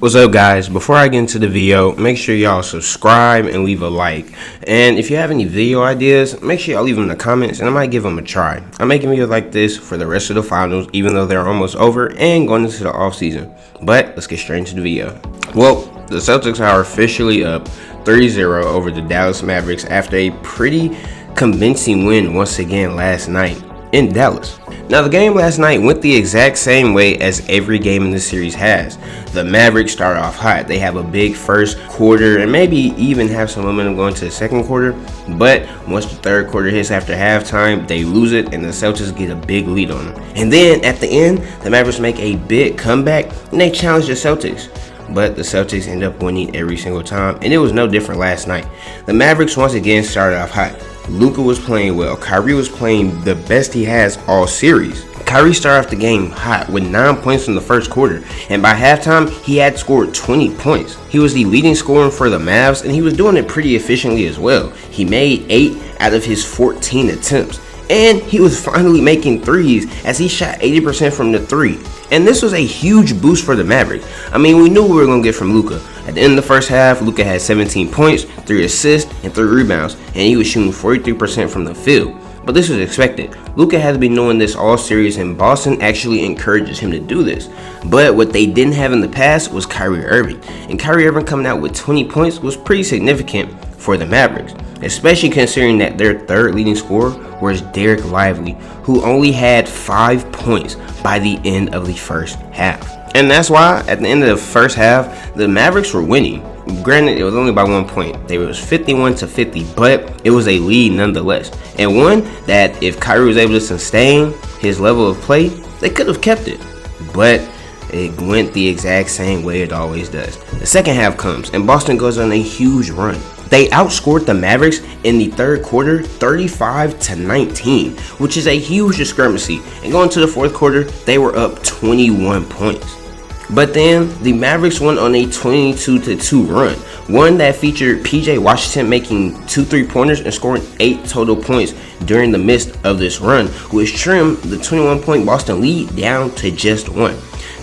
What's up, guys? Before I get into the video, make sure y'all subscribe and leave a like. And if you have any video ideas, make sure y'all leave them in the comments and I might give them a try. I'm making videos like this for the rest of the finals, even though they're almost over and going into the off season. But let's get straight into the video. Well, the Celtics are officially up 3-0 over the Dallas Mavericks after a pretty convincing win once again last night in Dallas. Now, the game last night went the exact same way as every game in this series has. The Mavericks start off hot. They have a big first quarter and maybe even have some momentum going to the second quarter. But once the third quarter hits after halftime, they lose it and the Celtics get a big lead on them. And then at the end, the Mavericks make a big comeback and they challenge the Celtics. But the Celtics end up winning every single time, and it was no different last night. The Mavericks once again started off hot. Luka was playing well. Kyrie was playing the best he has all series. Kyrie started off the game hot with 9 points in the first quarter, and by halftime, he had scored 20 points. He was the leading scorer for the Mavs, and he was doing it pretty efficiently as well. He made 8 out of his 14 attempts, and he was finally making threes as he shot 80% from the three. And this was a huge boost for the Mavericks. I mean, we knew we were going to get from Luka. At the end of the first half, Luka had 17 points, 3 assists, and 3 rebounds, and he was shooting 43% from the field. But this was expected. Luka has been doing this all series, and Boston actually encourages him to do this. But what they didn't have in the past was Kyrie Irving. And Kyrie Irving coming out with 20 points was pretty significant for the Mavericks, especially considering that their third leading scorer was Derek Lively, who only had 5 points by the end of the first half. And that's why at the end of the first half, the Mavericks were winning. Granted, it was only by 1 point. They was 51-50, but it was a lead nonetheless. And one that if Kyrie was able to sustain his level of play, they could have kept it. But it went the exact same way it always does. The second half comes, and Boston goes on a huge run. They outscored the Mavericks in the third quarter 35-19, which is a huge discrepancy. And going to the fourth quarter, they were up 21 points. But then the Mavericks went on a 22-2 run, one that featured PJ Washington making 2 3-pointers and scoring 8 total points during the midst of this run, which trimmed the 21-point Boston lead down to just 1.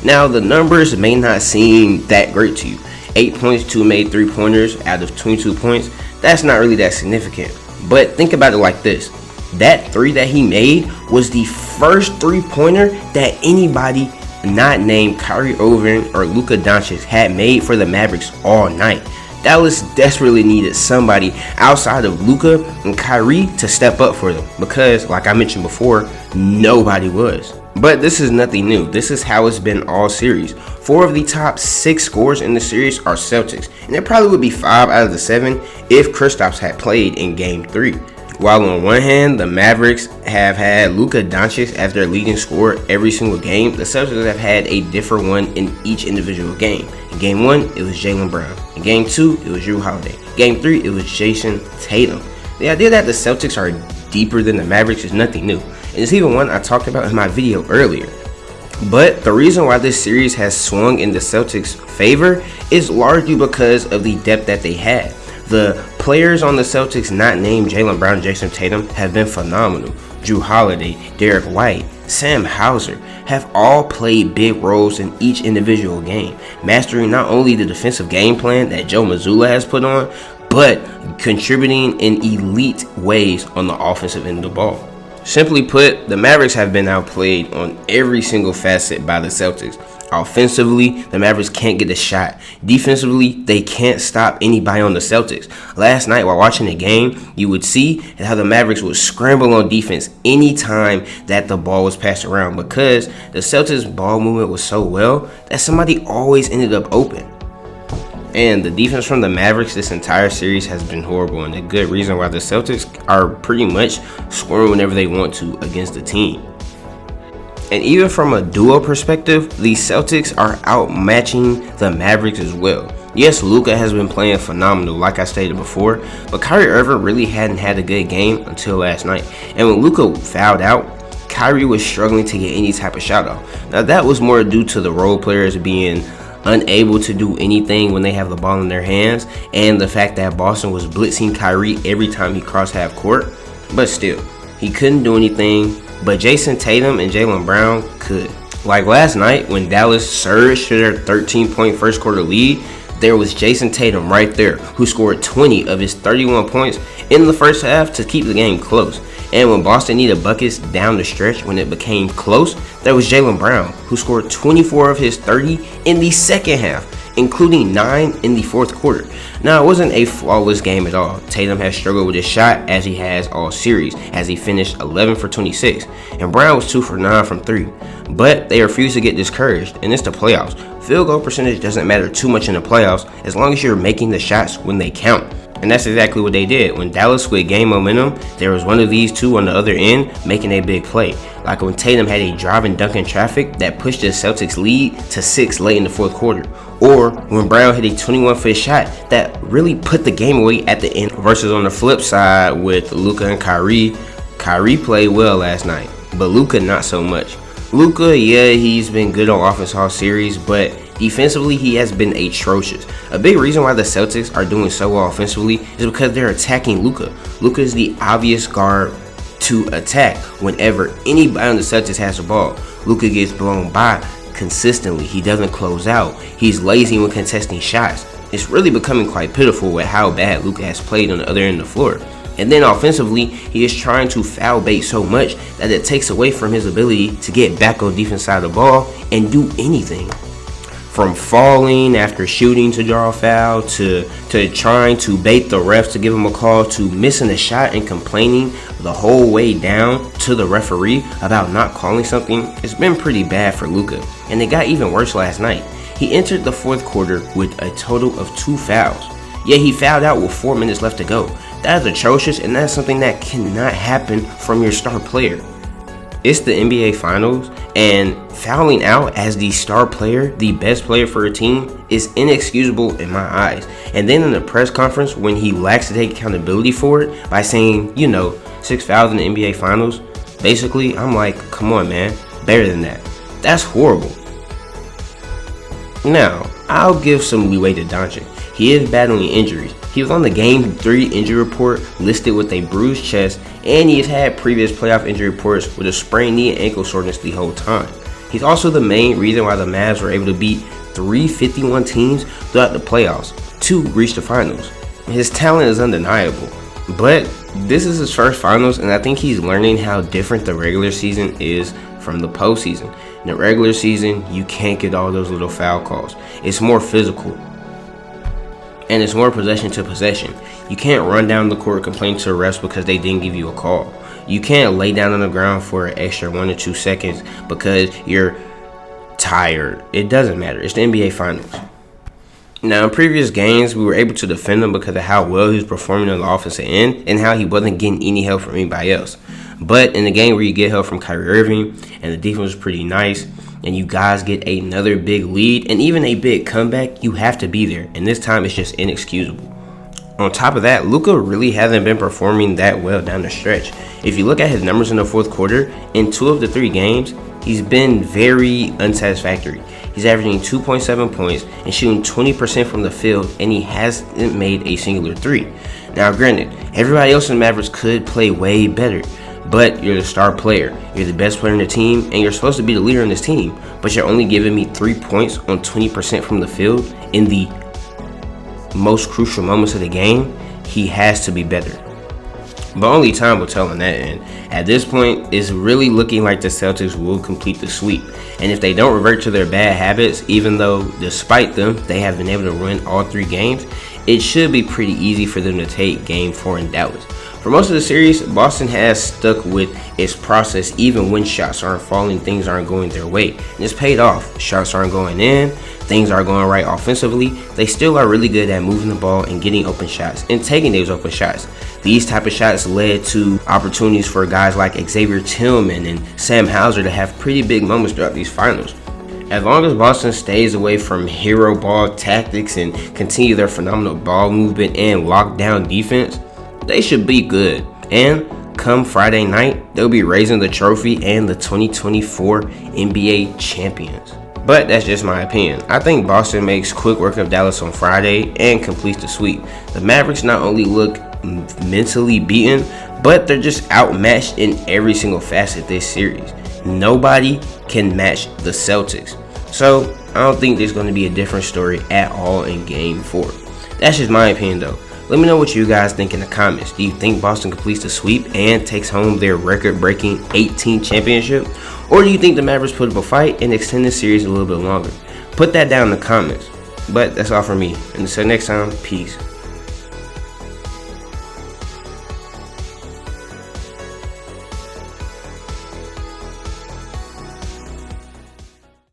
Now, the numbers may not seem that great to you. 8 points, 2 made 3-pointers out of 22 points. That's not really that significant. But think about it like this. That 3 that he made was the first 3-pointer that anybody not named Kyrie Irving or Luka Doncic had made for the Mavericks all night. Dallas desperately needed somebody outside of Luka and Kyrie to step up for them because, like I mentioned before, nobody was. But this is nothing new. This is how it's been all series. 4 of the top 6 scorers in the series are Celtics, and it probably would be 5 out of the 7 if Kristaps had played in Game 3. While on one hand, the Mavericks have had Luka Doncic as their leading scorer every single game, the Celtics have had a different one in each individual game. In Game 1, it was Jaylen Brown. In Game 2, it was Jrue Holiday. Game 3, it was Jason Tatum. The idea that the Celtics are deeper than the Mavericks is nothing new, and it's even one I talked about in my video earlier. But the reason why this series has swung in the Celtics' favor is largely because of the depth that they had. The players on the Celtics not named Jaylen Brown and Jason Tatum have been phenomenal. Jrue Holiday, Derek White, Sam Hauser have all played big roles in each individual game, mastering not only the defensive game plan that Joe Mazzulla has put on, but contributing in elite ways on the offensive end of the ball. Simply put, the Mavericks have been outplayed on every single facet by the Celtics. Offensively, the Mavericks can't get a shot. Defensively, they can't stop anybody on the Celtics. Last night, while watching the game, you would see how the Mavericks would scramble on defense anytime that the ball was passed around because the Celtics' ball movement was so well that somebody always ended up open. And the defense from the Mavericks this entire series has been horrible, and a good reason why the Celtics are pretty much scoring whenever they want to against the team. And even from a duo perspective, the Celtics are outmatching the Mavericks as well. Yes, Luka has been playing phenomenal, like I stated before, but Kyrie Irving really hadn't had a good game until last night. And when Luka fouled out, Kyrie was struggling to get any type of shot off. Now, that was more due to the role players being unable to do anything when they have the ball in their hands, and the fact that Boston was blitzing Kyrie every time he crossed half court. But still, he couldn't do anything, but Jason Tatum and Jaylen Brown could. Like last night when Dallas surged to their 13-point first quarter lead, there was Jason Tatum right there, who scored 20 of his 31 points in the first half to keep the game close. And when Boston needed buckets down the stretch when it became close, there was Jaylen Brown, who scored 24 of his 30 in the second half, including 9 in the fourth quarter. Now, it wasn't a flawless game at all. Tatum has struggled with his shot as he has all series, as he finished 11 for 26, and Brown was 2 for 9 from 3. But they refuse to get discouraged, and it's the playoffs. Field goal percentage doesn't matter too much in the playoffs as long as you're making the shots when they count. And that's exactly what they did. When Dallas with game momentum, there was one of these two on the other end making a big play. Like when Tatum had a drive and dunk in traffic that pushed the Celtics lead to 6 late in the fourth quarter. Or when Brown hit a 21-foot shot that really put the game away at the end. Versus on the flip side with Luka and Kyrie. Kyrie played well last night, but Luka not so much. Luka, yeah, he's been good on offense all series, but defensively, he has been atrocious. A big reason why the Celtics are doing so well offensively is because they're attacking Luka. Luka is the obvious guard to attack whenever anybody on the Celtics has the ball. Luka gets blown by consistently. He doesn't close out. He's lazy when contesting shots. It's really becoming quite pitiful with how bad Luka has played on the other end of the floor. And then offensively, he is trying to foul bait so much that it takes away from his ability to get back on defense side of the ball and do anything. From falling after shooting to draw a foul, to trying to bait the refs to give him a call, to missing a shot and complaining the whole way down to the referee about not calling something, it's been pretty bad for Luka. And it got even worse last night. He entered the fourth quarter with a total of 2 fouls. Yet he fouled out with 4 minutes left to go. That is atrocious, and that's something that cannot happen from your star player. It's the NBA Finals, and fouling out as the star player, the best player for a team, is inexcusable in my eyes. And then in the press conference, when he lacks to take accountability for it by saying, 6 fouls in the NBA Finals, basically, I'm like, come on, man, better than that. That's horrible. Now, I'll give some leeway to Doncic. He is battling injuries. He was on the Game 3 injury report listed with a bruised chest, and he has had previous playoff injury reports with a sprained knee and ankle soreness the whole time. He's also the main reason why the Mavs were able to beat 351 teams throughout the playoffs to reach the finals. His talent is undeniable, but this is his first finals, and I think he's learning how different the regular season is from the postseason. In the regular season, you can't get all those little foul calls. It's more physical. And it's more possession to possession. You can't run down the court complaining to the refs because they didn't give you a call. You can't lay down on the ground for an extra 1 or 2 seconds because you're tired. It doesn't matter. It's the NBA Finals. Now, in previous games, we were able to defend him because of how well he was performing on the offensive end and how he wasn't getting any help from anybody else. But in the game where you get help from Kyrie Irving and the defense was pretty nice, and you guys get another big lead and even a big comeback, you have to be there. And this time, it's just inexcusable. On top of that, Luka really hasn't been performing that well down the stretch. If you look at his numbers in the fourth quarter, in 2 of the 3 games, he's been very unsatisfactory. He's averaging 2.7 points and shooting 20% from the field, and he hasn't made a singular 3. Now, granted, everybody else in the Mavericks could play way better, but you're the star player. You're the best player in the team, and you're supposed to be the leader in this team. But you're only giving me 3 points on 20% from the field in the most crucial moments of the game. He has to be better. But only time will tell on that end. At this point, it's really looking like the Celtics will complete the sweep. And if they don't revert to their bad habits, even though despite them, they have been able to win all 3 games, it should be pretty easy for them to take Game 4 in Dallas. For most of the series, Boston has stuck with its process even when shots aren't falling, things aren't going their way. And it's paid off. Shots aren't going in, things are going right offensively. They still are really good at moving the ball and getting open shots and taking those open shots. These type of shots led to opportunities for guys like Xavier Tillman and Sam Hauser to have pretty big moments throughout these finals. As long as Boston stays away from hero ball tactics and continue their phenomenal ball movement and lockdown defense, they should be good. And come Friday night, they'll be raising the trophy and the 2024 NBA champions. But that's just my opinion. I think Boston makes quick work of Dallas on Friday and completes the sweep. The Mavericks not only look mentally beaten, but they're just outmatched in every single facet this series. Nobody can match the Celtics. So I don't think there's going to be a different story at all in Game 4. That's just my opinion though. Let me know what you guys think in the comments. Do you think Boston completes the sweep and takes home their record-breaking 18th championship? Or do you think the Mavericks put up a fight and extend the series a little bit longer? Put that down in the comments. But that's all for me. And until next time, peace.